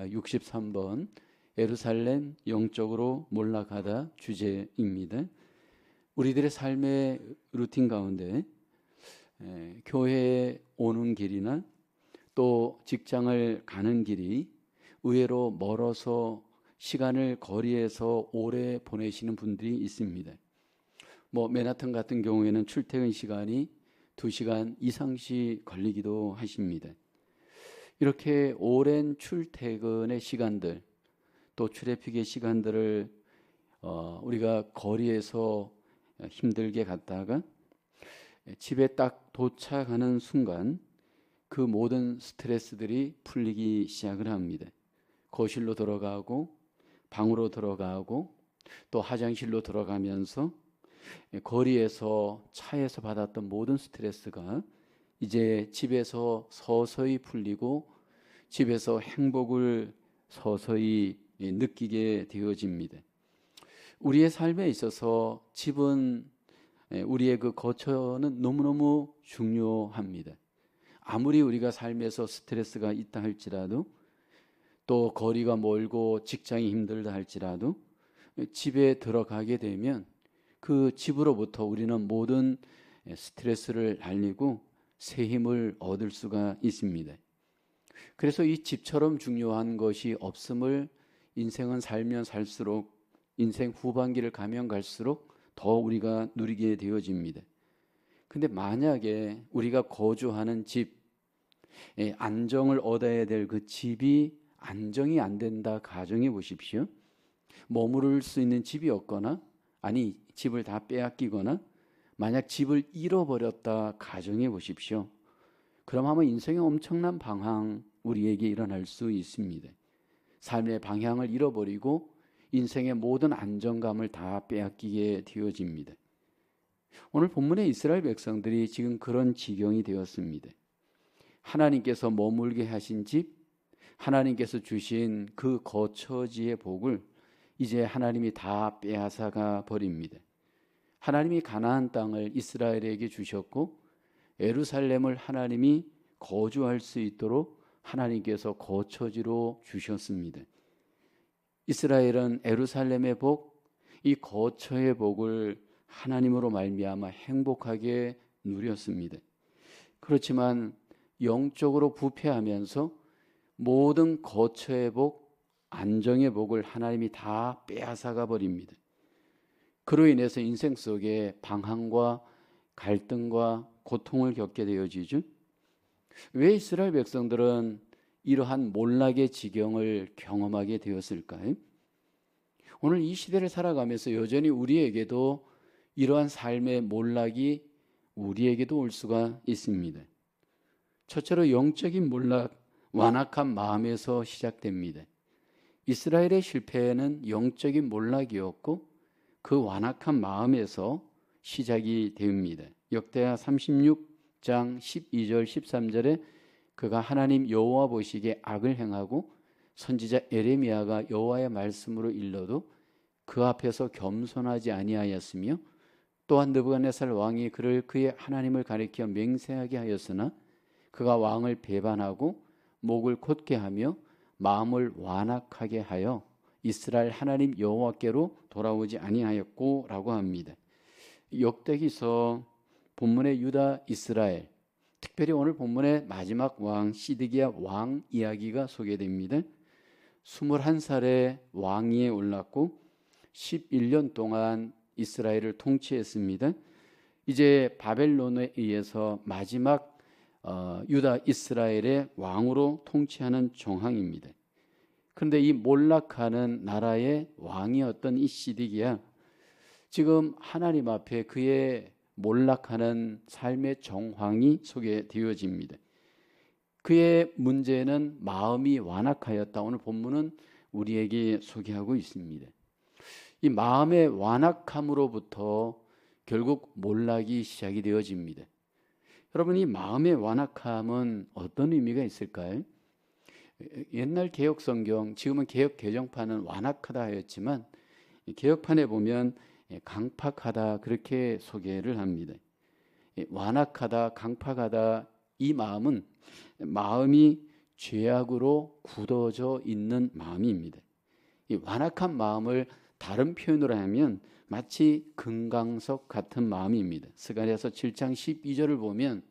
63번 예루살렘 영적으로 몰락하다 주제입니다. 우리들의 삶의 루틴 가운데 교회에 오는 길이나 또 직장을 가는 길이 의외로 멀어서 시간을 거리에서 오래 보내시는 분들이 있습니다. 맨하튼 같은 경우에는 출퇴근 시간이 2시간 이상씩 걸리기도 하십니다. 이렇게 오랜 출퇴근의 시간들, 또 트래픽의 시간들을 우리가 거리에서 힘들게 갔다가 집에 딱 도착하는 순간 그 모든 스트레스들이 풀리기 시작을 합니다. 거실로 들어가고 방으로 들어가고 또 화장실로 들어가면서 거리에서 차에서 받았던 모든 스트레스가 이제 집에서 서서히 풀리고 집에서 행복을 서서히 느끼게 되어집니다. 우리의 삶에 있어서 집은 우리의 그 거처는 너무너무 중요합니다. 아무리 우리가 삶에서 스트레스가 있다 할지라도 또 거리가 멀고 직장이 힘들다 할지라도 집에 들어가게 되면 그 집으로부터 우리는 모든 스트레스를 날리고 새 힘을 얻을 수가 있습니다. 그래서 이 집처럼 중요한 것이 없음을 인생은 살면 살수록 인생 후반기를 가면 갈수록 더 우리가 누리게 되어집니다. 근데 만약에 우리가 거주하는 집, 안정을 얻어야 될 그 집이 안정이 안 된다 가정해 보십시오. 머무를 수 있는 집이 없거나 아니 집을 다 빼앗기거나 만약 집을 잃어버렸다 가정해 보십시오. 그럼 아마 인생에 엄청난 방황 우리에게 일어날 수 있습니다. 삶의 방향을 잃어버리고 인생의 모든 안정감을 다 빼앗기게 되어집니다. 오늘 본문의 이스라엘 백성들이 지금 그런 지경이 되었습니다. 하나님께서 머물게 하신 집, 하나님께서 주신 그 거처지의 복을 이제 하나님이 다 빼앗아가 버립니다. 하나님이 가나안 땅을 이스라엘에게 주셨고 예루살렘을 하나님이 거주할 수 있도록 하나님께서 거처지로 주셨습니다. 이스라엘은 예루살렘의 복, 이 거처의 복을 하나님으로 말미암아 행복하게 누렸습니다. 그렇지만 영적으로 부패하면서 모든 거처의 복, 안정의 복을 하나님이 다 빼앗아가 버립니다. 그로 인해서 인생 속에 방황과 갈등과 고통을 겪게 되어지죠. 왜 이스라엘 백성들은 이러한 몰락의 지경을 경험하게 되었을까요? 오늘 이 시대를 살아가면서 여전히 우리에게도 이러한 삶의 몰락이 우리에게도 올 수가 있습니다. 첫째로 영적인 몰락, 완악한 마음에서 시작됩니다. 이스라엘의 실패는 영적인 몰락이었고 그 완악한 마음에서 시작이 됩니다. 역대하 36장 12절 13절에 그가 하나님 여호와 보시기에 악을 행하고 선지자 에레미야가 여호와의 말씀으로 일러도 그 앞에서 겸손하지 아니하였으며 또한 느부갓네살 왕이 그를 그의 하나님을 가리켜 맹세하게 하였으나 그가 왕을 배반하고 목을 곧게 하며 마음을 완악하게 하여 이스라엘 하나님 여호와께로 돌아오지 아니하였고 라고 합니다. 역대기서 본문의 유다 이스라엘, 특별히 오늘 본문의 마지막 왕 시드기야 왕 이야기가 소개됩니다. 21살에 왕위에 올랐고 11년 동안 이스라엘을 통치했습니다. 이제 바벨론에 의해서 마지막 유다 이스라엘의 왕으로 통치하는 정황입니다. 그런데 이 몰락하는 나라의 왕이었던 이 시드기야 지금 하나님 앞에 그의 몰락하는 삶의 정황이 소개되어집니다. 그의 문제는 마음이 완악하였다. 오늘 본문은 우리에게 소개하고 있습니다. 이 마음의 완악함으로부터 결국 몰락이 시작이 되어집니다. 여러분, 이 마음의 완악함은 어떤 의미가 있을까요? 옛날 개혁 성경, 지금은 개혁 개정판은 완악하다 하였지만 개혁판에 보면 강팍하다 그렇게 소개를 합니다. 완악하다, 강팍하다 이 마음은 마음이 죄악으로 굳어져 있는 마음입니다. 이 완악한 마음을 다른 표현으로 하면 마치 금강석 같은 마음입니다. 스가랴서 7장 12절을 보면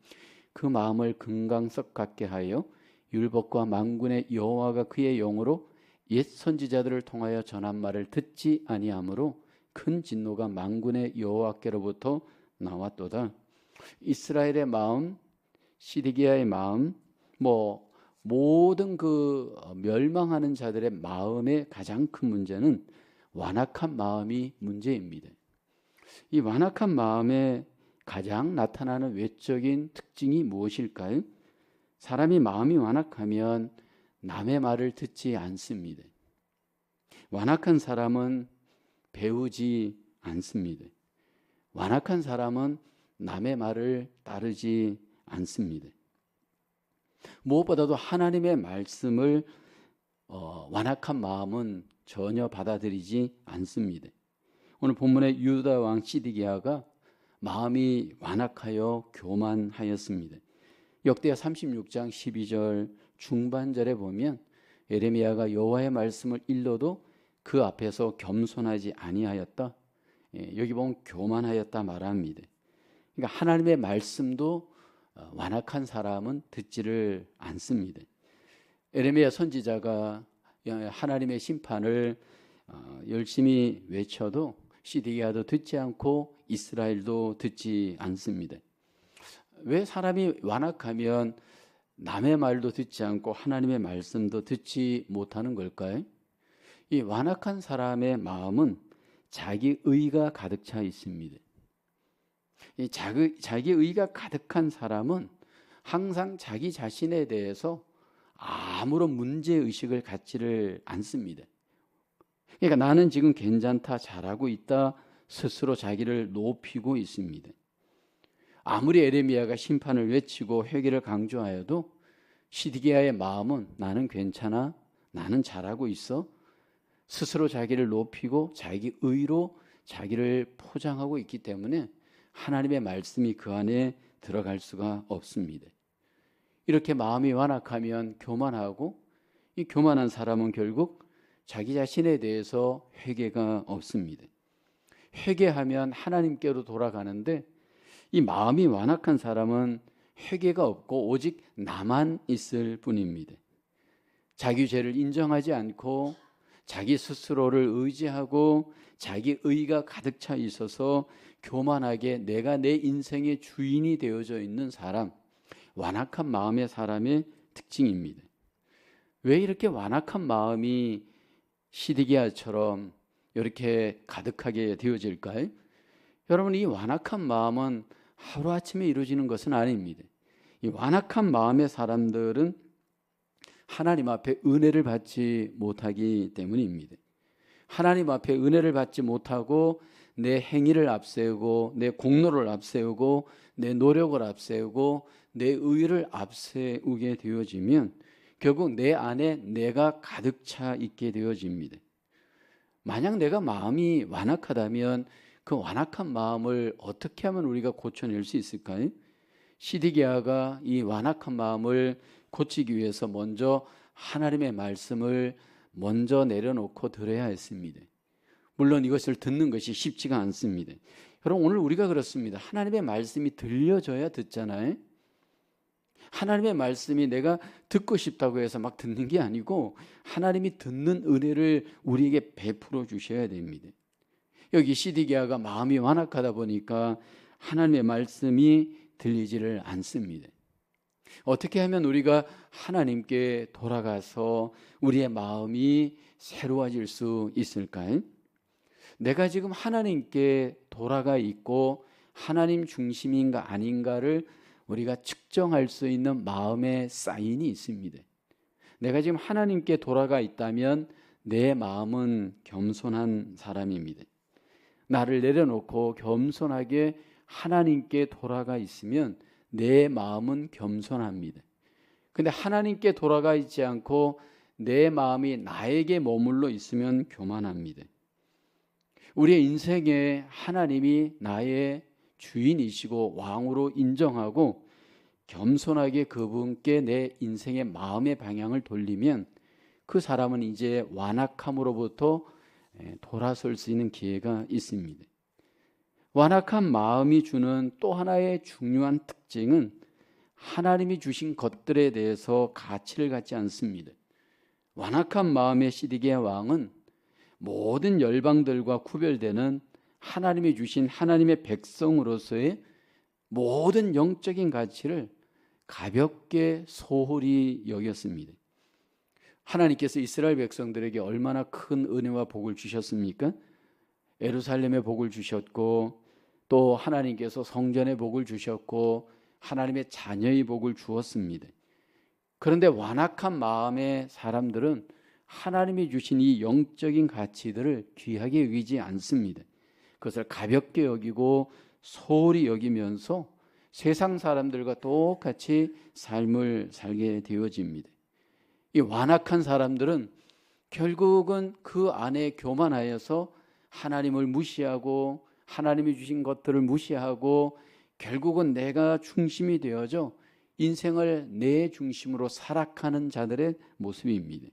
그 마음을 금강석 같게 하여 율법과 만군의 여호와가 그의 영으로 옛 선지자들을 통하여 전한 말을 듣지 아니하므로 큰 진노가 만군의 여호와께로부터 나왔도다. 이스라엘의 마음, 시드기야의 마음, 모든 그 멸망하는 자들의 마음의 가장 큰 문제는 완악한 마음이 문제입니다. 이 완악한 마음의 가장 나타나는 외적인 특징이 무엇일까요? 사람이 마음이 완악하면 남의 말을 듣지 않습니다. 완악한 사람은 배우지 않습니다. 완악한 사람은 남의 말을 따르지 않습니다. 무엇보다도 하나님의 말씀을 완악한 마음은 전혀 받아들이지 않습니다. 오늘 본문의 유다 왕 시드기야가 마음이 완악하여 교만하였습니다. 역대하 36장 12절 중반절에 보면 예레미야가 여호와의 말씀을 일러도 그 앞에서 겸손하지 아니하였다. 여기 보면 교만하였다 말합니다. 그러니까 하나님의 말씀도 완악한 사람은 듣지를 않습니다. 예레미야 선지자가 하나님의 심판을 열심히 외쳐도 시드기야도 듣지 않고 이스라엘도 듣지 않습니다. 왜 사람이 완악하면 남의 말도 듣지 않고 하나님의 말씀도 듣지 못하는 걸까요? 이 완악한 사람의 마음은 자기 의가 가득 차 있습니다. 이 자기 의가 가득한 사람은 항상 자기 자신에 대해서 아무런 문제의식을 갖지를 않습니다. 그러니까 나는 지금 괜찮다, 잘하고 있다, 스스로 자기를 높이고 있습니다. 아무리 에레미야가 심판을 외치고 회개를 강조하여도 시드기야의 마음은 나는 괜찮아, 나는 잘하고 있어, 스스로 자기를 높이고 자기 의로 자기를 포장하고 있기 때문에 하나님의 말씀이 그 안에 들어갈 수가 없습니다. 이렇게 마음이 완악하면 교만하고, 이 교만한 사람은 결국 자기 자신에 대해서 회개가 없습니다. 회개하면 하나님께로 돌아가는데 이 마음이 완악한 사람은 회개가 없고 오직 나만 있을 뿐입니다. 자기 죄를 인정하지 않고 자기 스스로를 의지하고 자기 의가 가득 차 있어서 교만하게 내가 내 인생의 주인이 되어져 있는 사람, 완악한 마음의 사람의 특징입니다. 왜 이렇게 완악한 마음이 시드기야처럼 이렇게 가득하게 되어질까요? 여러분, 이 완악한 마음은 하루아침에 이루어지는 것은 아닙니다. 이 완악한 마음의 사람들은 하나님 앞에 은혜를 받지 못하기 때문입니다. 하나님 앞에 은혜를 받지 못하고 내 행위를 앞세우고 내 공로를 앞세우고 내 노력을 앞세우고 내 의를 앞세우게 되어지면 결국 내 안에 내가 가득 차 있게 되어집니다. 만약 내가 마음이 완악하다면 그 완악한 마음을 어떻게 하면 우리가 고쳐낼 수 있을까요? 시드기야가 이 완악한 마음을 고치기 위해서 먼저 하나님의 말씀을 먼저 내려놓고 들어야 했습니다. 물론 이것을 듣는 것이 쉽지가 않습니다. 여러분, 오늘 우리가 그렇습니다. 하나님의 말씀이 들려줘야 듣잖아요. 하나님의 말씀이 내가 듣고 싶다고 해서 막 듣는 게 아니고 하나님이 듣는 은혜를 우리에게 베풀어 주셔야 됩니다. 여기 시드기야가 마음이 완악하다 보니까 하나님의 말씀이 들리지를 않습니다. 어떻게 하면 우리가 하나님께 돌아가서 우리의 마음이 새로워질 수 있을까요? 내가 지금 하나님께 돌아가 있고 하나님 중심인가 아닌가를 우리가 측정할 수 있는 마음의 사인이 있습니다. 내가 지금 하나님께 돌아가 있다면 내 마음은 겸손한 사람입니다. 나를 내려놓고 겸손하게 하나님께 돌아가 있으면 내 마음은 겸손합니다. 근데 하나님께 돌아가 있지 않고 내 마음이 나에게 머물러 있으면 교만합니다. 우리의 인생에 하나님이 나의 주인이시고 왕으로 인정하고 겸손하게 그분께 내 인생의 마음의 방향을 돌리면 그 사람은 이제 완악함으로부터 돌아설 수 있는 기회가 있습니다. 완악한 마음이 주는 또 하나의 중요한 특징은 하나님이 주신 것들에 대해서 가치를 갖지 않습니다. 완악한 마음의 시드기야 왕은 모든 열방들과 구별되는 하나님이 주신 하나님의 백성으로서의 모든 영적인 가치를 가볍게 소홀히 여겼습니다. 하나님께서 이스라엘 백성들에게 얼마나 큰 은혜와 복을 주셨습니까? 예루살렘의 복을 주셨고 또 하나님께서 성전의 복을 주셨고 하나님의 자녀의 복을 주었습니다. 그런데 완악한 마음의 사람들은 하나님이 주신 이 영적인 가치들을 귀하게 여기지 않습니다. 그것을 가볍게 여기고 소홀히 여기면서 세상 사람들과 똑같이 삶을 살게 되어집니다. 이 완악한 사람들은 결국은 그 안에 교만하여서 하나님을 무시하고 하나님이 주신 것들을 무시하고 결국은 내가 중심이 되어져 인생을 내 중심으로 살아가는 자들의 모습입니다.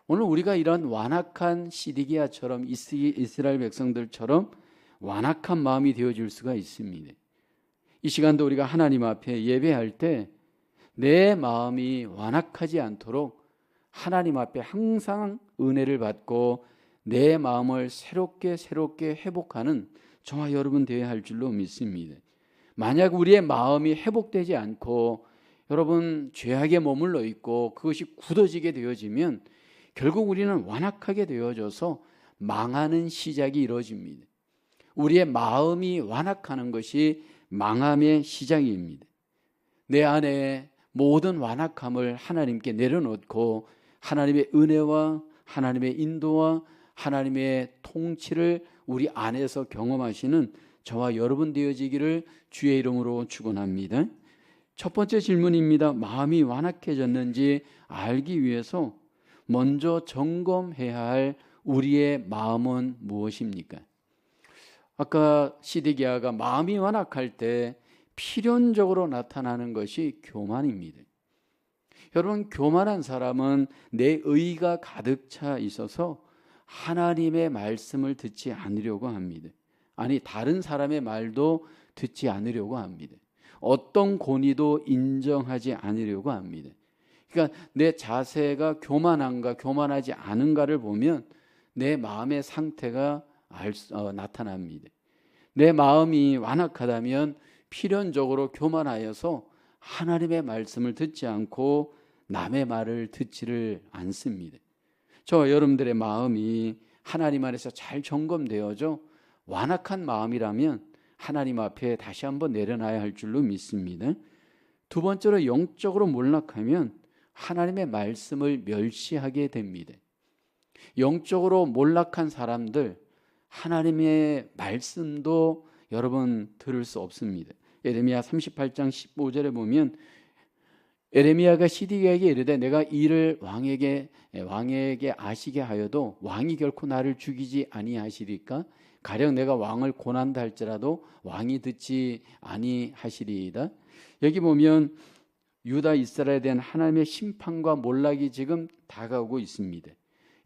오늘 우리가 이런 완악한 시드기야처럼 이스라엘 백성들처럼 완악한 마음이 되어질 수가 있습니다. 이 시간도 우리가 하나님 앞에 예배할 때 내 마음이 완악하지 않도록 하나님 앞에 항상 은혜를 받고 내 마음을 새롭게 회복하는 저와 여러분 되어야 할 줄로 믿습니다. 만약 우리의 마음이 회복되지 않고 여러분 죄악에 머물러 있고 그것이 굳어지게 되어지면 결국 우리는 완악하게 되어져서 망하는 시작이 이루어집니다. 우리의 마음이 완악하는 것이 망함의 시작입니다. 내 안에 모든 완악함을 하나님께 내려놓고 하나님의 은혜와 하나님의 인도와 하나님의 통치를 우리 안에서 경험하시는 저와 여러분 되어지기를 주의 이름으로 축원합니다. 첫 번째 질문입니다. 마음이 완악해졌는지 알기 위해서 먼저 점검해야 할 우리의 마음은 무엇입니까? 아까 시드기야가 마음이 완악할 때 필연적으로 나타나는 것이 교만입니다. 여러분, 교만한 사람은 내 의가 가득 차 있어서 하나님의 말씀을 듣지 않으려고 합니다. 아니, 다른 사람의 말도 듣지 않으려고 합니다. 어떤 권위도 인정하지 않으려고 합니다. 그러니까 내 자세가 교만한가 교만하지 않은가를 보면 내 마음의 상태가 나타납니다. 내 마음이 완악하다면 필연적으로 교만하여서 하나님의 말씀을 듣지 않고 남의 말을 듣지를 않습니다. 저와 여러분들의 마음이 하나님 안에서 잘 점검되어져 완악한 마음이라면 하나님 앞에 다시 한번 내려놔야 할 줄로 믿습니다. 두 번째로 영적으로 몰락하면 하나님의 말씀을 멸시하게 됩니다. 영적으로 몰락한 사람들 하나님의 말씀도 여러분 들을 수 없습니다. 예레미야 38장 15절에 보면 예레미야가 시드기야에게 이르되 내가 이를 왕에게 아시게 하여도 왕이 결코 나를 죽이지 아니하시리까? 가령 내가 왕을 고난다 할지라도 왕이 듣지 아니하시리이다. 여기 보면 유다 이스라엘에 대한 하나님의 심판과 몰락이 지금 다가오고 있습니다.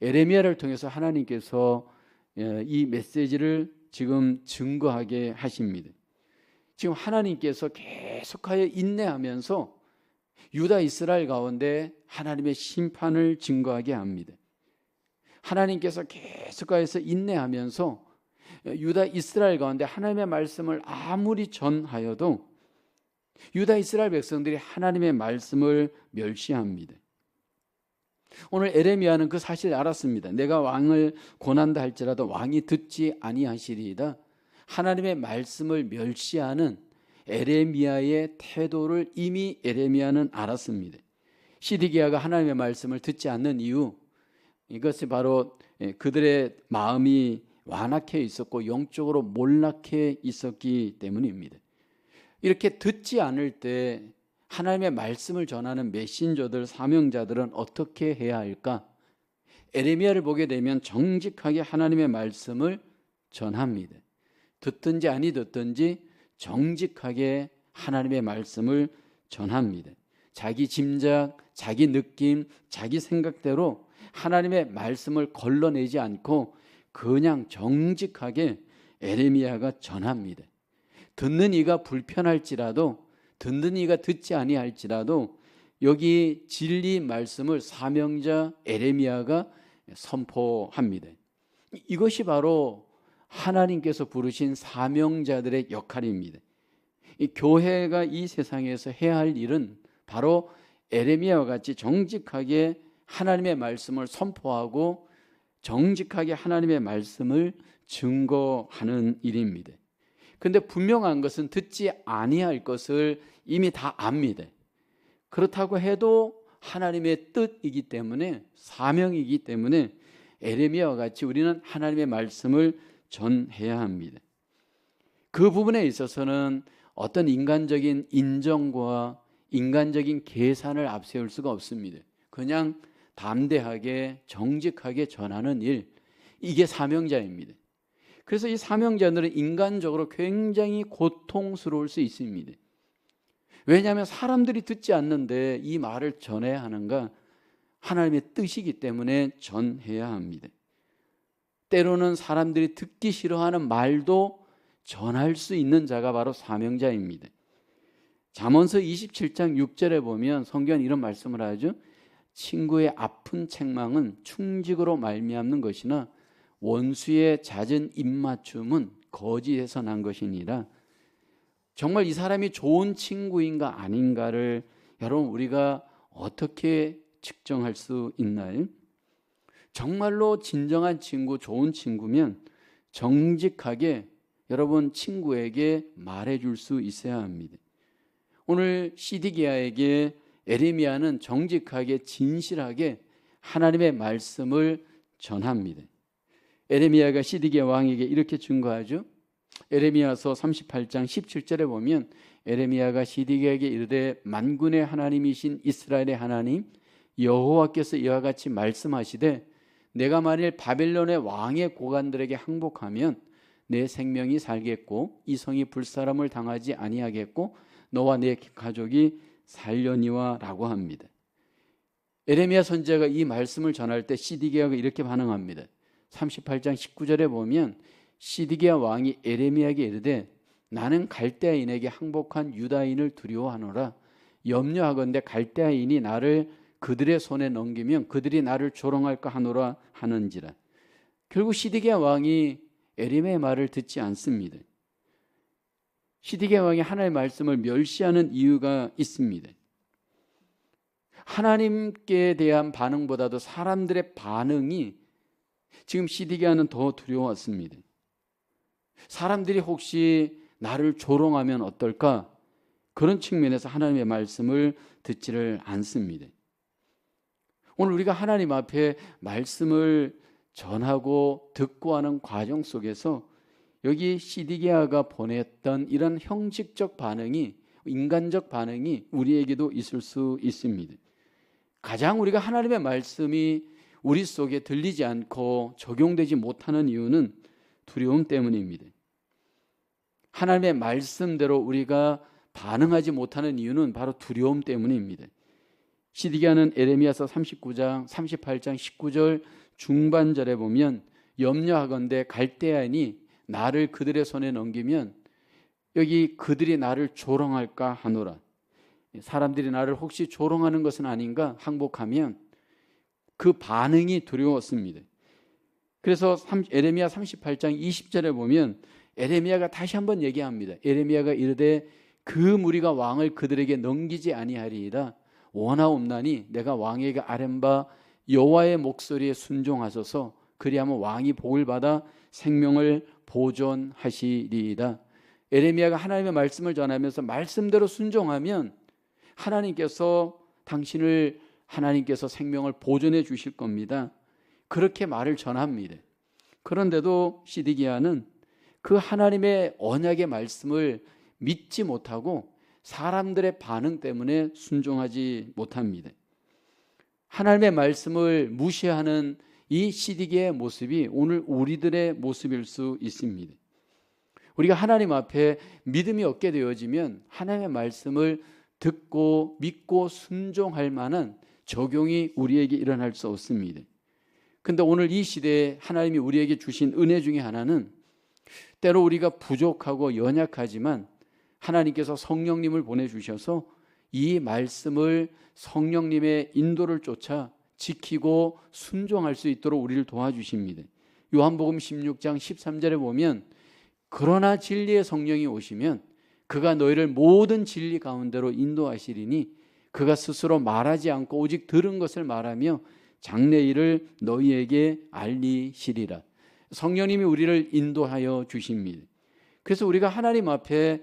예레미야를 통해서 하나님께서 이 메시지를 지금 증거하게 하십니다. 지금 하나님께서 계속하여 인내하면서 유다 이스라엘 가운데 하나님의 심판을 증거하게 합니다. 하나님께서 계속하여서 인내하면서 유다 이스라엘 가운데 하나님의 말씀을 아무리 전하여도 유다 이스라엘 백성들이 하나님의 말씀을 멸시합니다. 오늘 예레미야는 그 사실을 알았습니다. 내가 왕을 고난다 할지라도 왕이 듣지 아니하시리이다. 하나님의 말씀을 멸시하는 예레미야의 태도를 이미 예레미야는 알았습니다. 시드기야가 하나님의 말씀을 듣지 않는 이유, 이것이 바로 그들의 마음이 완악해 있었고 영적으로 몰락해 있었기 때문입니다. 이렇게 듣지 않을 때 하나님의 말씀을 전하는 메신저들, 사명자들은 어떻게 해야 할까? 예레미야를 보게 되면 정직하게 하나님의 말씀을 전합니다. 듣든지 아니 듣든지 정직하게 하나님의 말씀을 전합니다. 자기 짐작, 자기 느낌, 자기 생각대로 하나님의 말씀을 걸러내지 않고 그냥 정직하게 에레미야가 전합니다. 듣는 이가 불편할지라도, 듣는 이가 듣지 아니할지라도 여기 진리 말씀을 사명자 에레미야가 선포합니다. 이것이 바로 하나님께서 부르신 사명자들의 역할입니다. 이 교회가 이 세상에서 해야 할 일은 바로 에레미야와 같이 정직하게 하나님의 말씀을 선포하고 정직하게 하나님의 말씀을 증거하는 일입니다. 그런데 분명한 것은 듣지 아니할 것을 이미 다 압니다. 그렇다고 해도 하나님의 뜻이기 때문에, 사명이기 때문에 에레미야와 같이 우리는 하나님의 말씀을 전해야 합니다. 그 부분에 있어서는 어떤 인간적인 인정과 인간적인 계산을 앞세울 수가 없습니다. 그냥 담대하게 정직하게 전하는 일, 이게 사명자입니다. 그래서 이 사명자들은 인간적으로 굉장히 고통스러울 수 있습니다. 왜냐하면 사람들이 듣지 않는데 이 말을 전해야 하는가? 하나님의 뜻이기 때문에 전해야 합니다. 때로는 사람들이 듣기 싫어하는 말도 전할 수 있는 자가 바로 사명자입니다. 잠언서 27장 6절에 보면 성경은 이런 말씀을 하죠. 친구의 아픈 책망은 충직으로 말미암는 것이나 원수의 잦은 입맞춤은 거짓에서 난 것이니라. 정말 이 사람이 좋은 친구인가 아닌가를 여러분 우리가 어떻게 측정할 수 있나요? 정말로 진정한 친구, 좋은 친구면 정직하게 여러분 친구에게 말해줄 수 있어야 합니다. 오늘 시드기야에게 에레미야는 정직하게 진실하게 하나님의 말씀을 전합니다. 에레미야가 시드기야 왕에게 이렇게 증거하죠. 에레미야서 38장 17절에 보면 에레미야가 시드기야에게 이르되 만군의 하나님이신 이스라엘의 하나님 여호와께서 이와 같이 말씀하시되 내가 만일 바벨론의 왕의 고관들에게 항복하면 내 생명이 살겠고 이 성이 불사람을 당하지 아니하겠고 너와 내 가족이 살려니와 라고 합니다. 에레미야 선지자가 이 말씀을 전할 때 시드기야가 이렇게 반응합니다. 38장 19절에 보면 시드기야 왕이 에레미야에게 이르되 나는 갈대아인에게 항복한 유다인을 두려워하노라. 염려하건대 갈대아인이 나를 그들의 손에 넘기면 그들이 나를 조롱할까 하노라 하는지라. 결국 시드기야 왕이 에레미야의 말을 듣지 않습니다. 시드기야 왕이 하나님의 말씀을 멸시하는 이유가 있습니다. 하나님께 대한 반응보다도 사람들의 반응이 지금 시드기야는 더 두려웠습니다. 사람들이 혹시 나를 조롱하면 어떨까? 그런 측면에서 하나님의 말씀을 듣지를 않습니다. 오늘 우리가 하나님 앞에 말씀을 전하고 듣고 하는 과정 속에서 여기 시드기야가 보냈던 이런 형식적 반응이, 인간적 반응이 우리에게도 있을 수 있습니다. 가장 우리가 하나님의 말씀이 우리 속에 들리지 않고 적용되지 못하는 이유는 두려움 때문입니다. 하나님의 말씀대로 우리가 반응하지 못하는 이유는 바로 두려움 때문입니다. 시드기야는 에레미야서 39장 38장 19절 중반절에 보면 염려하건대 갈대아인이 나를 그들의 손에 넘기면 여기 그들이 나를 조롱할까 하노라. 사람들이 나를 혹시 조롱하는 것은 아닌가 항복하면 그 반응이 두려웠습니다. 그래서 에레미야 38장 20절에 보면 에레미야가 다시 한번 얘기합니다. 에레미야가 이르되 그 무리가 왕을 그들에게 넘기지 아니하리이다. 원하옵나니 내가 왕에게 아뢰바 여호와의 목소리에 순종하소서. 그리하면 왕이 복을 받아 생명을 보존하시리이다. 에레미야가 하나님의 말씀을 전하면서 말씀대로 순종하면 하나님께서 생명을 보존해 주실 겁니다. 그렇게 말을 전합니다. 그런데도 시드기야는 그 하나님의 언약의 말씀을 믿지 못하고 사람들의 반응 때문에 순종하지 못합니다. 하나님의 말씀을 무시하는 이 시드기야의 모습이 오늘 우리들의 모습일 수 있습니다. 우리가 하나님 앞에 믿음이 없게 되어지면 하나님의 말씀을 듣고 믿고 순종할 만한 적용이 우리에게 일어날 수 없습니다. 근데 오늘 이 시대에 하나님이 우리에게 주신 은혜 중에 하나는 때로 우리가 부족하고 연약하지만 하나님께서 성령님을 보내주셔서 이 말씀을 성령님의 인도를 쫓아 지키고 순종할 수 있도록 우리를 도와주십니다. 요한복음 16장 13절에 보면 그러나 진리의 성령이 오시면 그가 너희를 모든 진리 가운데로 인도하시리니 그가 스스로 말하지 않고 오직 들은 것을 말하며 장래일을 너희에게 알리시리라. 성령님이 우리를 인도하여 주십니다. 그래서 우리가 하나님 앞에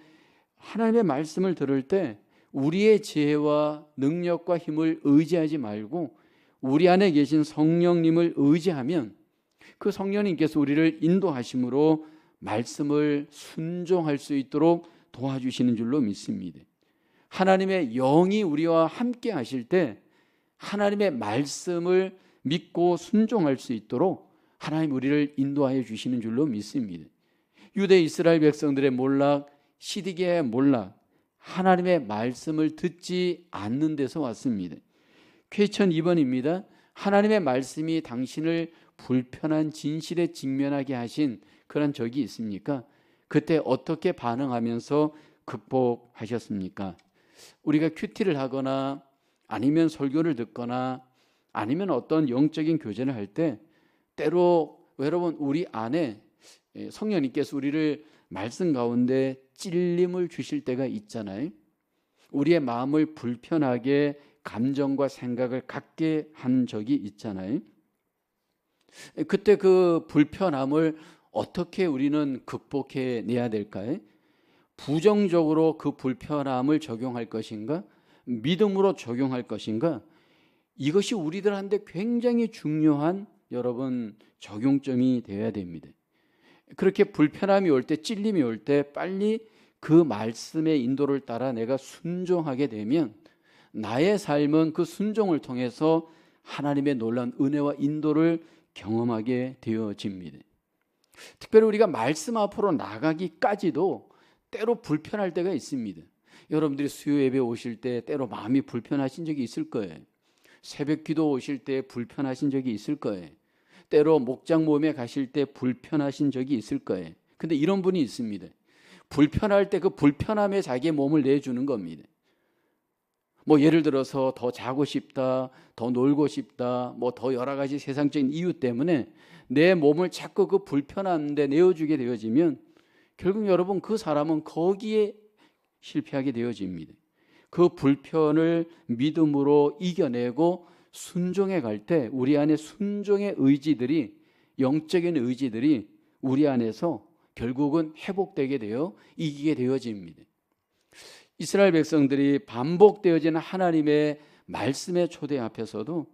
하나님의 말씀을 들을 때 우리의 지혜와 능력과 힘을 의지하지 말고 우리 안에 계신 성령님을 의지하면 그 성령님께서 우리를 인도하심으로 말씀을 순종할 수 있도록 도와주시는 줄로 믿습니다. 하나님의 영이 우리와 함께 하실 때 하나님의 말씀을 믿고 순종할 수 있도록 하나님 우리를 인도하여 주시는 줄로 믿습니다. 유대 이스라엘 백성들의 몰락, 시디기야의 몰락, 하나님의 말씀을 듣지 않는 데서 왔습니다. 퀘스천 2번입니다. 하나님의 말씀이 당신을 불편한 진실에 직면하게 하신 그런 적이 있습니까? 그때 어떻게 반응하면서 극복하셨습니까? 우리가 큐티를 하거나 아니면 설교를 듣거나 아니면 어떤 영적인 교제를 할 때 때로 여러분 우리 안에 성령님께서 우리를 말씀 가운데 찔림을 주실 때가 있잖아요. 우리의 마음을 불편하게 감정과 생각을 갖게 한 적이 있잖아요. 그때 그 불편함을 어떻게 우리는 극복해 내야 될까요? 부정적으로 그 불편함을 적용할 것인가? 믿음으로 적용할 것인가? 이것이 우리들한테 굉장히 중요한 여러분 적용점이 되어야 됩니다. 그렇게 불편함이 올 때, 찔림이 올 때 빨리 그 말씀의 인도를 따라 내가 순종하게 되면 나의 삶은 그 순종을 통해서 하나님의 놀라운 은혜와 인도를 경험하게 되어집니다. 특별히 우리가 말씀 앞으로 나가기까지도 때로 불편할 때가 있습니다. 여러분들이 수요 예배 오실 때 때로 마음이 불편하신 적이 있을 거예요. 새벽 기도 오실 때 불편하신 적이 있을 거예요. 때로 목장 모임에 가실 때 불편하신 적이 있을 거예요. 근데 이런 분이 있습니다. 불편할 때 그 불편함에 자기의 몸을 내주는 겁니다. 뭐 예를 들어서 더 자고 싶다, 더 놀고 싶다, 뭐 더 여러 가지 세상적인 이유 때문에 내 몸을 자꾸 그 불편한 데 내어주게 되어지면 결국 여러분 그 사람은 거기에 실패하게 되어집니다. 그 불편을 믿음으로 이겨내고 순종해 갈 때 우리 안에 순종의 의지들이, 영적인 의지들이 우리 안에서 결국은 회복되게 되어 이기게 되어집니다. 이스라엘 백성들이 반복되어지는 하나님의 말씀의 초대 앞에서도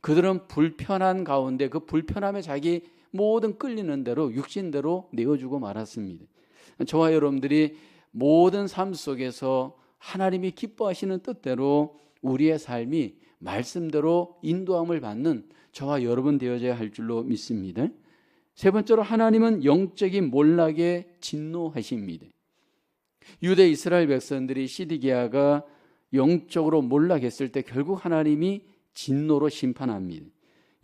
그들은 불편한 가운데 그 불편함에 자기 모든 끌리는 대로 육신대로 내어주고 말았습니다. 저와 여러분들이 모든 삶 속에서 하나님이 기뻐하시는 뜻대로 우리의 삶이 말씀대로 인도함을 받는 저와 여러분 되어져야 할 줄로 믿습니다. 세 번째로 하나님은 영적인 몰락에 진노하십니다. 유대 이스라엘 백성들이 시디기야가 영적으로 몰락했을 때 결국 하나님이 진노로 심판합니다.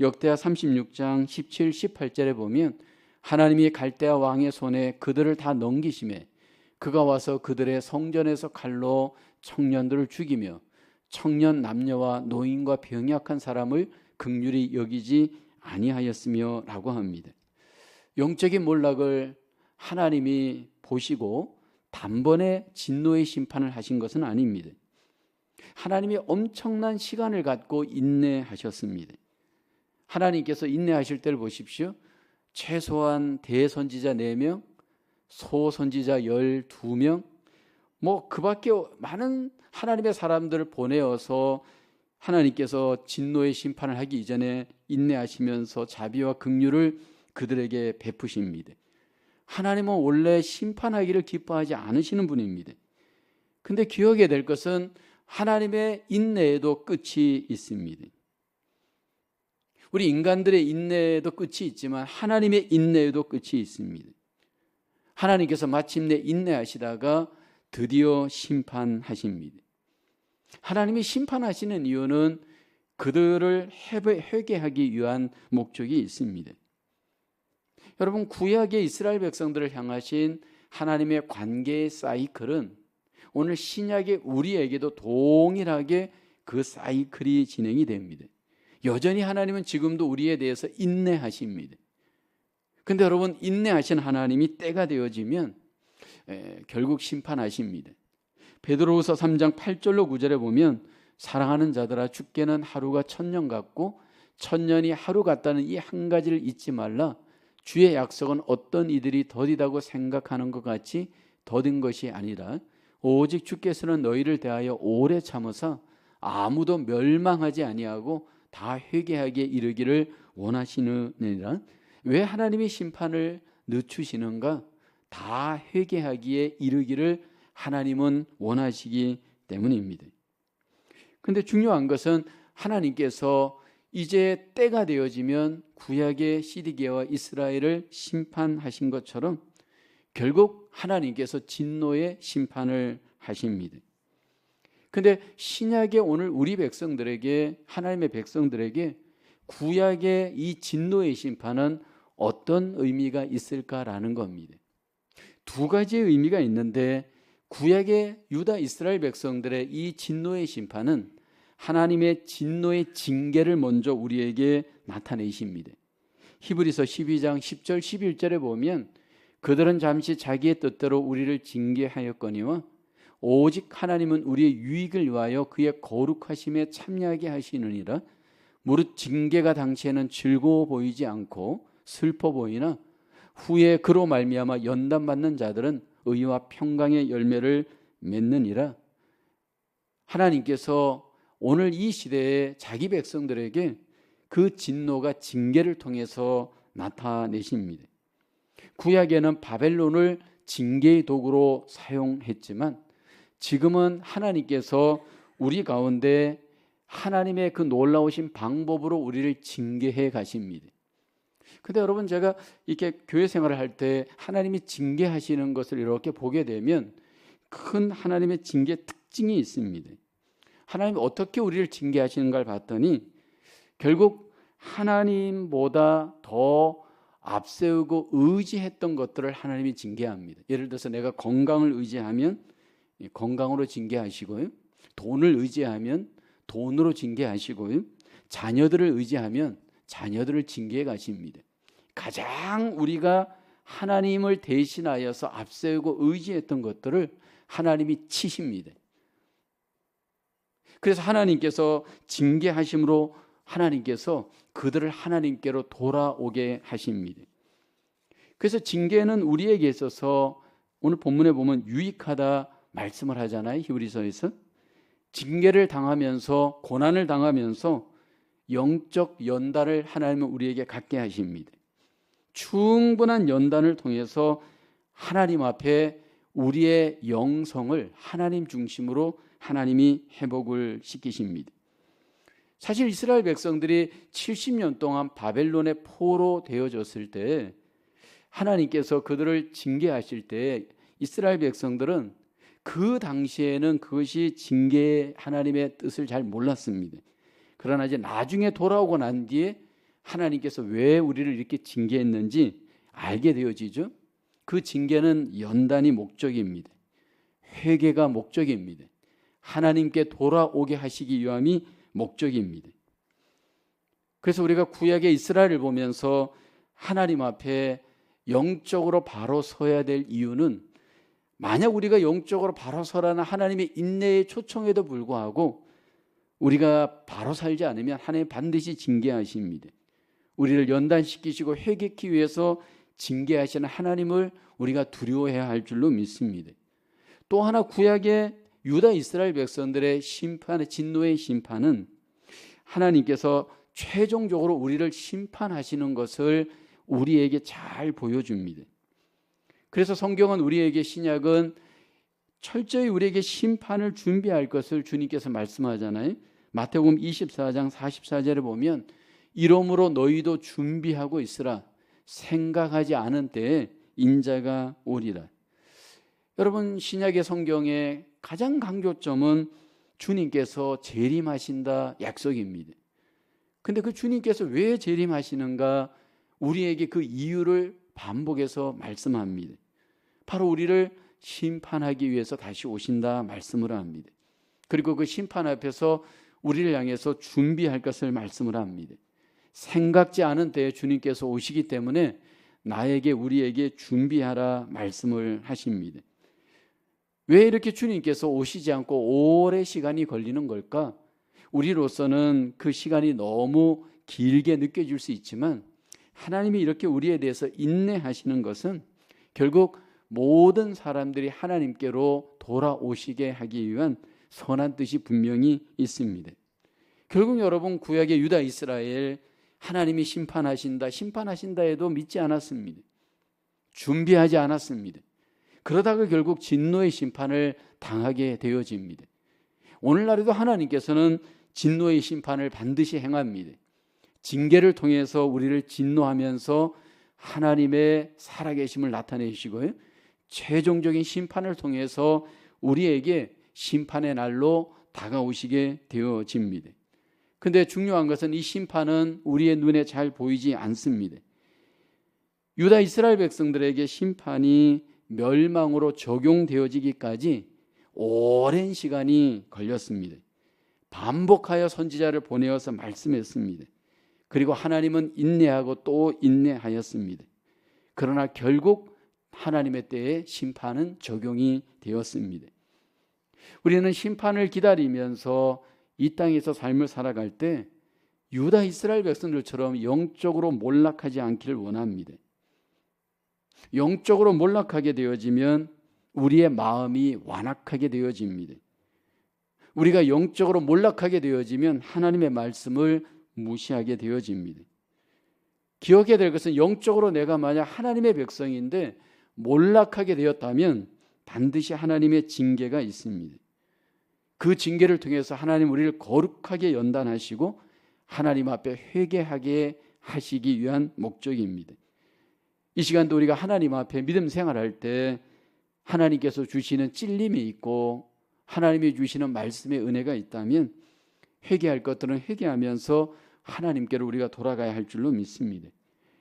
역대하 36장 17, 18절에 보면 하나님이 갈대아 왕의 손에 그들을 다 넘기심에 그가 와서 그들의 성전에서 칼로 청년들을 죽이며 청년 남녀와 노인과 병약한 사람을 긍휼히 여기지 아니하였으며 라고 합니다. 영적인 몰락을 하나님이 보시고 단번에 진노의 심판을 하신 것은 아닙니다. 하나님이 엄청난 시간을 갖고 인내하셨습니다. 하나님께서 인내하실 때를 보십시오. 최소한 대선지자 4명, 소선지자 12명, 뭐 그밖에 많은 하나님의 사람들을 보내어서 하나님께서 진노의 심판을 하기 이전에 인내하시면서 자비와 긍휼을 그들에게 베푸십니다. 하나님은 원래 심판하기를 기뻐하지 않으시는 분입니다. 근데 기억해야 될 것은 하나님의 인내에도 끝이 있습니다. 우리 인간들의 인내에도 끝이 있지만 하나님의 인내에도 끝이 있습니다. 하나님께서 마침내 인내하시다가 드디어 심판하십니다. 하나님이 심판하시는 이유는 그들을 회개하기 위한 목적이 있습니다. 여러분, 구약의 이스라엘 백성들을 향하신 하나님의 관계의 사이클은 오늘 신약의 우리에게도 동일하게 그 사이클이 진행이 됩니다. 여전히 하나님은 지금도 우리에 대해서 인내하십니다. 근데 여러분, 인내하신 하나님이 때가 되어지면 결국 심판하십니다. 베드로후서 3장 8절로 9절에 보면 사랑하는 자들아, 주께는 하루가 1000년 같고 1000년이 하루 같다는 이 한 가지를 잊지 말라. 주의 약속은 어떤 이들이 더디다고 생각하는 것 같이 더딘 것이 아니라 오직 주께서는 너희를 대하여 오래 참으사 아무도 멸망하지 아니하고 다 회개하기에 이르기를 원하시느니라. 왜 하나님이 심판을 늦추시는가? 다 회개하기에 이르기를 하나님은 원하시기 때문입니다. 그런데 중요한 것은 하나님께서 이제 때가 되어지면 구약의 시드기야와 이스라엘을 심판하신 것처럼 결국 하나님께서 진노의 심판을 하십니다. 그런데 신약의 오늘 우리 백성들에게, 하나님의 백성들에게 구약의 이 진노의 심판은 어떤 의미가 있을까라는 겁니다. 두 가지의 의미가 있는데, 구약의 유다 이스라엘 백성들의 이 진노의 심판은 하나님의 진노의 징계를 먼저 우리에게 나타내십니다. 히브리서 12장 10절 11절에 보면 그들은 잠시 자기의 뜻대로 우리를 징계하였거니와 오직 하나님은 우리의 유익을 위하여 그의 거룩하심에 참여하게 하시느니라. 무릇 징계가 당시에는 즐거워 보이지 않고 슬퍼 보이나 후에 그로 말미암아 연단받는 자들은 의와 평강의 열매를 맺느니라. 하나님께서 오늘 이 시대에 자기 백성들에게 그 진노가 징계를 통해서 나타내십니다. 구약에는 바벨론을 징계의 도구로 사용했지만 지금은 하나님께서 우리 가운데 하나님의 그 놀라우신 방법으로 우리를 징계해 가십니다. 근데 여러분, 제가 이렇게 교회 생활을 할 때 하나님이 징계하시는 것을 이렇게 보게 되면 큰 하나님의 징계 특징이 있습니다. 하나님이 어떻게 우리를 징계하시는가를 봤더니 결국 하나님보다 더 앞세우고 의지했던 것들을 하나님이 징계합니다. 예를 들어서 내가 건강을 의지하면 건강으로 징계하시고요, 돈을 의지하면 돈으로 징계하시고요, 자녀들을 의지하면 자녀들을 징계해 가십니다. 가장 우리가 하나님을 대신하여서 앞세우고 의지했던 것들을 하나님이 치십니다. 그래서 하나님께서 징계하심으로 하나님께서 그들을 하나님께로 돌아오게 하십니다. 그래서 징계는 우리에게 있어서 오늘 본문에 보면 유익하다 말씀을 하잖아요. 히브리서에서 징계를 당하면서, 고난을 당하면서 영적 연단을 하나님은 우리에게 갖게 하십니다. 충분한 연단을 통해서 하나님 앞에 우리의 영성을 하나님 중심으로 하나님이 회복을 시키십니다. 사실 이스라엘 백성들이 70년 동안 바벨론의 포로 되어졌을 때 하나님께서 그들을 징계하실 때 이스라엘 백성들은 그 당시에는 그것이 징계의 하나님의 뜻을 잘 몰랐습니다. 그러나 이제 나중에 돌아오고 난 뒤에 하나님께서 왜 우리를 이렇게 징계했는지 알게 되어지죠. 그 징계는 연단이 목적입니다. 회개가 목적입니다. 하나님께 돌아오게 하시기 위함이 목적입니다. 그래서 우리가 구약의 이스라엘을 보면서 하나님 앞에 영적으로 바로 서야 될 이유는, 만약 우리가 영적으로 바로 서라는 하나님의 인내의 초청에도 불구하고 우리가 바로 살지 않으면 하나님 반드시 징계하십니다. 우리를 연단시키시고 회개하기 위해서 징계하시는 하나님을 우리가 두려워해야 할 줄로 믿습니다. 또 하나, 구약의 유다 이스라엘 백성들의 심판의 진노의 심판은 하나님께서 최종적으로 우리를 심판하시는 것을 우리에게 잘 보여줍니다. 그래서 성경은 우리에게, 신약은 철저히 우리에게 심판을 준비할 것을 주님께서 말씀하잖아요. 마태복음 24장 44절에 보면 이러므로 너희도 준비하고 있으라. 생각하지 않은 때에 인자가 오리라. 여러분, 신약의 성경의 가장 강조점은 주님께서 재림하신다 약속입니다. 근데 그 주님께서 왜 재림하시는가 우리에게 그 이유를 반복해서 말씀합니다. 바로 우리를 심판하기 위해서 다시 오신다 말씀을 합니다. 그리고 그 심판 앞에서 우리를 향해서 준비할 것을 말씀을 합니다. 생각지 않은 때에 주님께서 오시기 때문에 나에게 우리에게 준비하라 말씀을 하십니다. 왜 이렇게 주님께서 오시지 않고 오래 시간이 걸리는 걸까? 우리로서는 그 시간이 너무 길게 느껴질 수 있지만 하나님이 이렇게 우리에 대해서 인내하시는 것은 결국 모든 사람들이 하나님께로 돌아오시게 하기 위한 선한 뜻이 분명히 있습니다. 결국 여러분 구약의 유다 이스라엘 하나님이 심판하신다 해도 믿지 않았습니다. 준비하지 않았습니다. 그러다가 결국 진노의 심판을 당하게 되어집니다. 오늘날에도 하나님께서는 진노의 심판을 반드시 행합니다. 징계를 통해서 우리를 진노하면서 하나님의 살아계심을 나타내시고요, 최종적인 심판을 통해서 우리에게 심판의 날로 다가오시게 되어집니다. 근데 중요한 것은 이 심판은 우리의 눈에 잘 보이지 않습니다. 유다 이스라엘 백성들에게 심판이 멸망으로 적용되어지기까지 오랜 시간이 걸렸습니다. 반복하여 선지자를 보내어서 말씀했습니다. 그리고 하나님은 인내하고 또 인내하였습니다. 그러나 결국 하나님의 때에 심판은 적용이 되었습니다. 우리는 심판을 기다리면서 이 땅에서 삶을 살아갈 때 유다 이스라엘 백성들처럼 영적으로 몰락하지 않기를 원합니다. 영적으로 몰락하게 되어지면 우리의 마음이 완악하게 되어집니다. 우리가 영적으로 몰락하게 되어지면 하나님의 말씀을 무시하게 되어집니다. 기억해야 될 것은 영적으로 내가 만약 하나님의 백성인데 몰락하게 되었다면 반드시 하나님의 징계가 있습니다. 그 징계를 통해서 하나님 우리를 거룩하게 연단하시고 하나님 앞에 회개하게 하시기 위한 목적입니다. 이 시간도 우리가 하나님 앞에 믿음 생활할 때 하나님께서 주시는 찔림이 있고 하나님이 주시는 말씀의 은혜가 있다면 회개할 것들은 회개하면서 하나님께로 우리가 돌아가야 할 줄로 믿습니다.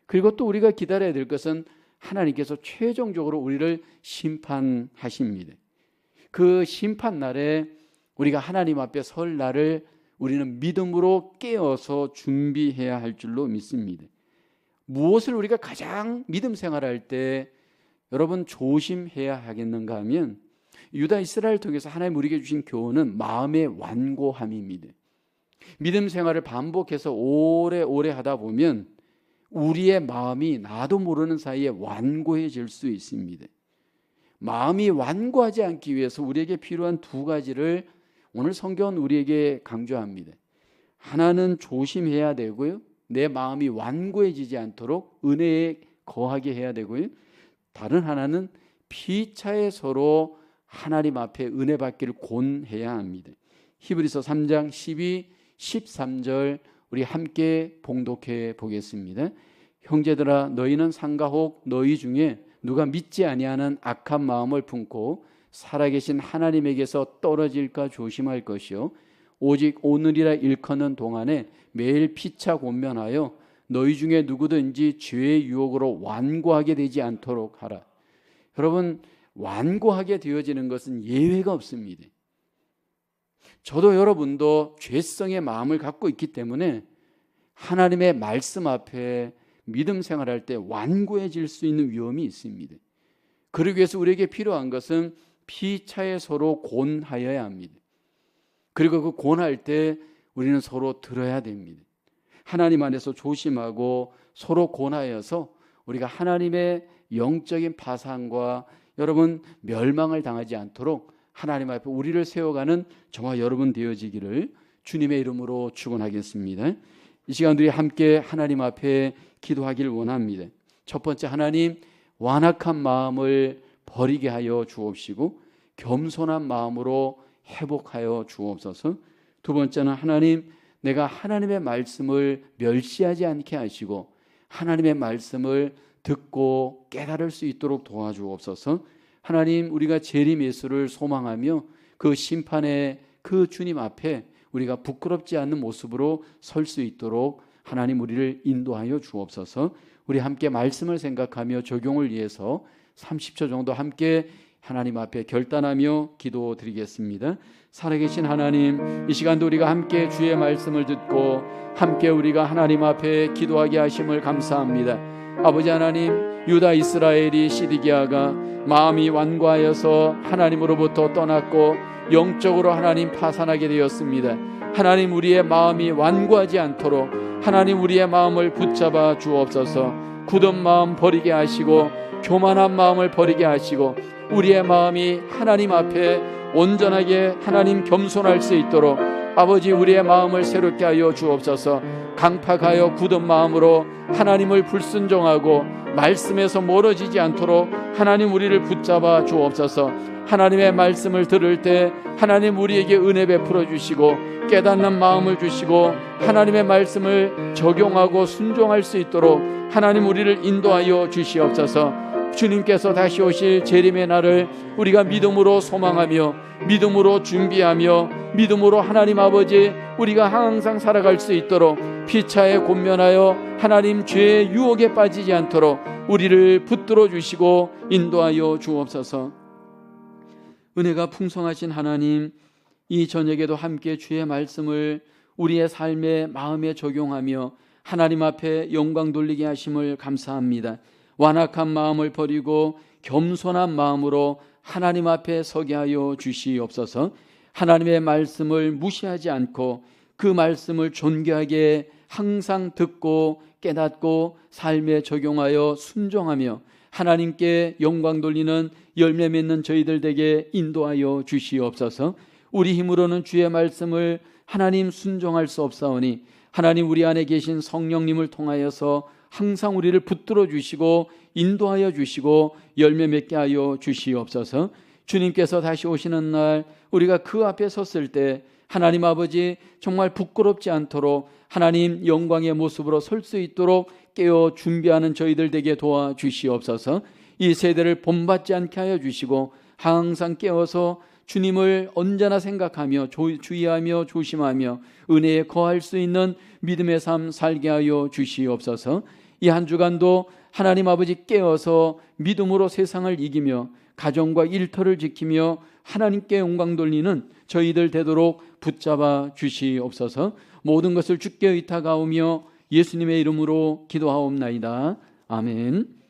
그리고 또 우리가 기다려야 될 것은 하나님께서 최종적으로 우리를 심판하십니다. 그 심판 날에 우리가 하나님 앞에 설 날을 우리는 믿음으로 깨어서 준비해야 할 줄로 믿습니다. 무엇을 우리가 가장 믿음 생활할 때 여러분 조심해야 하겠는가 하면 유다 이스라엘 통해서 하나님 우리에게 주신 교훈은 마음의 완고함입니다. 믿음 생활을 반복해서 오래 하다 보면 우리의 마음이 나도 모르는 사이에 완고해질 수 있습니다. 마음이 완고하지 않기 위해서 우리에게 필요한 두 가지를 오늘 성경은 우리에게 강조합니다. 하나는 조심해야 되고요, 내 마음이 완고해지지 않도록 은혜에 거하게 해야 되고요, 다른 하나는 피차에 서로 하나님 앞에 은혜 받기를 권해야 합니다. 히브리서 3장 12, 13절 우리 함께 봉독해 보겠습니다. 형제들아 너희는 상가혹 너희 중에 누가 믿지 아니하는 악한 마음을 품고 살아계신 하나님에게서 떨어질까 조심할 것이요 오직 오늘이라 일컫는 동안에 매일 피차 권면하여 너희 중에 누구든지 죄의 유혹으로 완고하게 되지 않도록 하라. 여러분, 완고하게 되어지는 것은 예외가 없습니다. 저도 여러분도 죄성의 마음을 갖고 있기 때문에 하나님의 말씀 앞에 믿음 생활할 때 완고해질 수 있는 위험이 있습니다. 그러기 위해서 우리에게 필요한 것은 피차에 서로 권하여야 합니다. 그리고 그 권할 때 우리는 서로 들어야 됩니다. 하나님 안에서 조심하고 서로 권하여서 우리가 하나님의 영적인 파산과 여러분 멸망을 당하지 않도록 하나님 앞에 우리를 세워가는 저와 여러분 되어지기를 주님의 이름으로 축원하겠습니다. 이 시간 우리 함께 하나님 앞에 기도하기를 원합니다. 첫 번째, 하나님 완악한 마음을 버리게 하여 주옵시고 겸손한 마음으로 회복하여 주옵소서. 두 번째는 하나님, 내가 하나님의 말씀을 멸시하지 않게 하시고 하나님의 말씀을 듣고 깨달을 수 있도록 도와주옵소서. 하나님, 우리가 재림 예수를 소망하며 그 심판의 그 주님 앞에 우리가 부끄럽지 않는 모습으로 설 수 있도록 하나님 우리를 인도하여 주옵소서. 우리 함께 말씀을 생각하며 적용을 위해서 30초 정도 함께 하나님 앞에 결단하며 기도드리겠습니다. 살아계신 하나님, 이 시간도 우리가 함께 주의 말씀을 듣고 함께 우리가 하나님 앞에 기도하게 하심을 감사합니다. 아버지 하나님, 유다 이스라엘이 시드기야가 마음이 완고하여서 하나님으로부터 떠났고 영적으로 하나님 파산하게 되었습니다. 하나님, 우리의 마음이 완고하지 않도록 하나님 우리의 마음을 붙잡아 주옵소서. 굳은 마음 버리게 하시고 교만한 마음을 버리게 하시고 우리의 마음이 하나님 앞에 온전하게 하나님 겸손할 수 있도록 아버지 우리의 마음을 새롭게 하여 주옵소서. 강팍하여 굳은 마음으로 하나님을 불순종하고 말씀에서 멀어지지 않도록 하나님 우리를 붙잡아 주옵소서. 하나님의 말씀을 들을 때 하나님 우리에게 은혜 베풀어 주시고 깨닫는 마음을 주시고 하나님의 말씀을 적용하고 순종할 수 있도록 하나님 우리를 인도하여 주시옵소서. 주님께서 다시 오실 재림의 날을 우리가 믿음으로 소망하며 믿음으로 준비하며 믿음으로 하나님 아버지 우리가 항상 살아갈 수 있도록 피차에 권면하여 하나님 죄의 유혹에 빠지지 않도록 우리를 붙들어 주시고 인도하여 주옵소서. 은혜가 풍성하신 하나님, 이 저녁에도 함께 주의 말씀을 우리의 삶에 마음에 적용하며 하나님 앞에 영광 돌리게 하심을 감사합니다. 완악한 마음을 버리고 겸손한 마음으로 하나님 앞에 서게 하여 주시옵소서. 하나님의 말씀을 무시하지 않고 그 말씀을 존귀하게 항상 듣고 깨닫고 삶에 적용하여 순종하며 하나님께 영광 돌리는 열매 맺는 저희들 되게 인도하여 주시옵소서. 우리 힘으로는 주의 말씀을 하나님 순종할 수 없사오니 하나님 우리 안에 계신 성령님을 통하여서 항상 우리를 붙들어 주시고 인도하여 주시고 열매 맺게 하여 주시옵소서. 주님께서 다시 오시는 날 우리가 그 앞에 섰을 때 하나님 아버지 정말 부끄럽지 않도록 하나님 영광의 모습으로 설 수 있도록 깨어 준비하는 저희들 되게 도와주시옵소서. 이 세대를 본받지 않게 하여 주시고 항상 깨어서 주님을 언제나 생각하며 주의하며 조심하며 은혜에 거할 수 있는 믿음의 삶 살게 하여 주시옵소서. 이 한 주간도 하나님 아버지 깨어서 믿음으로 세상을 이기며 가정과 일터를 지키며 하나님께 영광 돌리는 저희들 되도록 붙잡아 주시옵소서. 모든 것을 주께 의탁하오며 예수님의 이름으로 기도하옵나이다. 아멘.